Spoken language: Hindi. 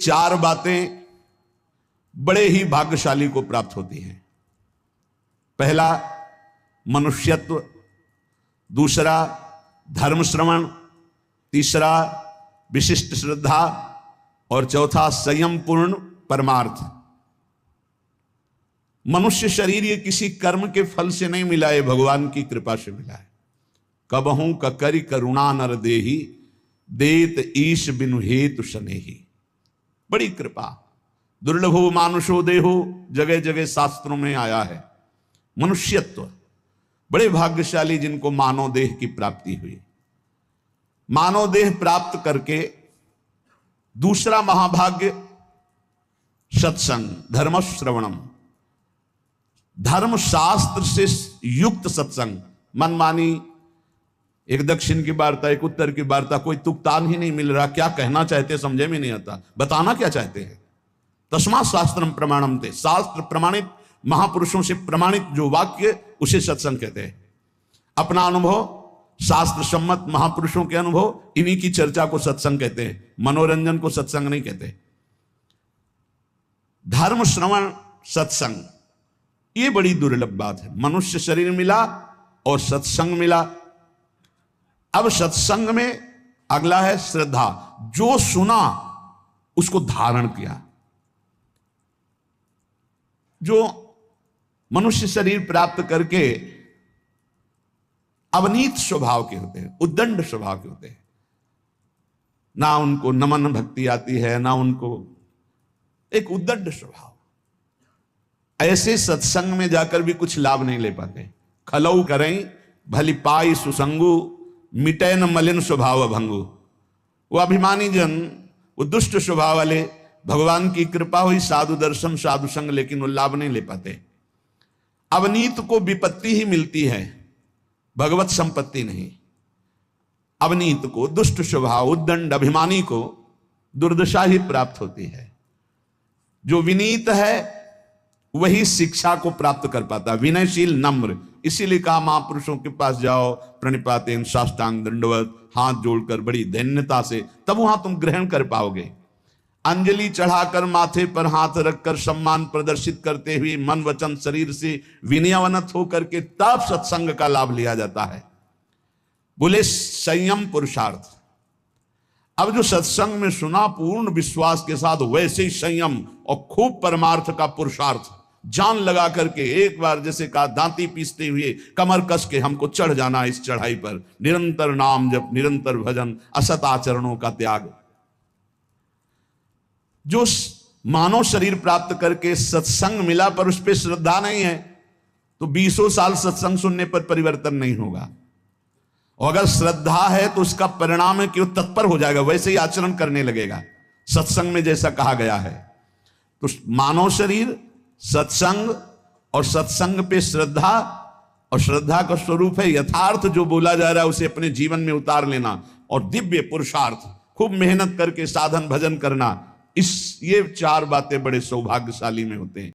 चार बातें बड़े ही भाग्यशाली को प्राप्त होती हैं। पहला मनुष्यत्व, दूसरा धर्म श्रवण, तीसरा विशिष्ट श्रद्धा और चौथा संयम पूर्ण परमार्थ। मनुष्य शरीर ये किसी कर्म के फल से नहीं मिला है, भगवान की कृपा से मिला है। कबहू ककरि करुणा नर देही, देत ईश बिनु हेतु सनेही। बड़ी कृपा, दुर्लभो मानुषो देहो, जगह जगह शास्त्रों में आया है। मनुष्यत्व, बड़े भाग्यशाली जिनको मानव देह की प्राप्ति हुई। मानव देह प्राप्त करके दूसरा महाभाग्य सत्संग, धर्म श्रवणम, धर्म शास्त्र से युक्त सत्संग। मनमानी एक दक्षिण की वार्ता, एक उत्तर की वार्ता, कोई तुकतान ही नहीं मिल रहा, क्या कहना चाहते समझे में नहीं आता, बताना क्या चाहते हैं। तस्मात् शास्त्रम प्रमाणम थे, शास्त्र प्रमाणित महापुरुषों से प्रमाणित जो वाक्य उसे सत्संग कहते हैं। अपना अनुभव, शास्त्र सम्मत महापुरुषों के अनुभव, इन्हीं की चर्चा को सत्संग कहते हैं, मनोरंजन को सत्संग नहीं कहते। धर्म श्रवण सत्संग, ये बड़ी दुर्लभ बात है। मनुष्य शरीर मिला और सत्संग मिला। अब सत्संग में अगला है श्रद्धा, जो सुना उसको धारण किया। जो मनुष्य शरीर प्राप्त करके अवनीत स्वभाव के होते हैं, उद्दंड स्वभाव के होते हैं, ना उनको नमन भक्ति आती है, ना उनको, एक उद्दंड स्वभाव, ऐसे सत्संग में जाकर भी कुछ लाभ नहीं ले पाते। खलऊ करें भली पाई सुसंगु, मिटे न मलिन स्वभाव भंगु। वो अभिमानी जन, वो दुष्ट स्वभाव वाले, भगवान की कृपा हुई, साधु दर्शन साधु संग, लेकिन वो लाभ नहीं ले पाते। अवनीत को विपत्ति ही मिलती है, भगवत संपत्ति नहीं। अवनीत को, दुष्ट स्वभाव, उद्दंड अभिमानी को दुर्दशा ही प्राप्त होती है। जो विनीत है वही शिक्षा को प्राप्त कर पाता, विनयशील नम्र। इसीलिए कहा महापुरुषों के पास जाओ, प्रणिपातेन साष्टांग दंडवत, हाथ जोड़कर बड़ी धन्यता से, तब वहां तुम ग्रहण कर पाओगे। अंजलि चढ़ाकर माथे पर हाथ रखकर सम्मान प्रदर्शित करते हुए मन वचन शरीर से विनयवनत होकर के तब सत्संग का लाभ लिया जाता है। बोले संयम पुरुषार्थ। अब जो सत्संग में सुना पूर्ण विश्वास के साथ, वैसे ही संयम और खूब परमार्थ का पुरुषार्थ, जान लगा करके एक बार जैसे कहा, दांती पीसते हुए कमर कस के हमको चढ़ जाना इस चढ़ाई पर। निरंतर नाम जप, निरंतर भजन, असत आचरणों का त्याग। जो मानव शरीर प्राप्त करके सत्संग मिला पर उस पर श्रद्धा नहीं है, तो 20 साल सत्संग सुनने पर परिवर्तन नहीं होगा। और अगर श्रद्धा है तो उसका परिणाम है कि वो तत्पर हो जाएगा, वैसे ही आचरण करने लगेगा, सत्संग में जैसा कहा गया है। तो मानव शरीर, सत्संग और सत्संग पे श्रद्धा, और श्रद्धा का स्वरूप है यथार्थ जो बोला जा रहा है उसे अपने जीवन में उतार लेना, और दिव्य पुरुषार्थ, खूब मेहनत करके साधन भजन करना। ये चार बातें बड़े सौभाग्यशाली में होते हैं।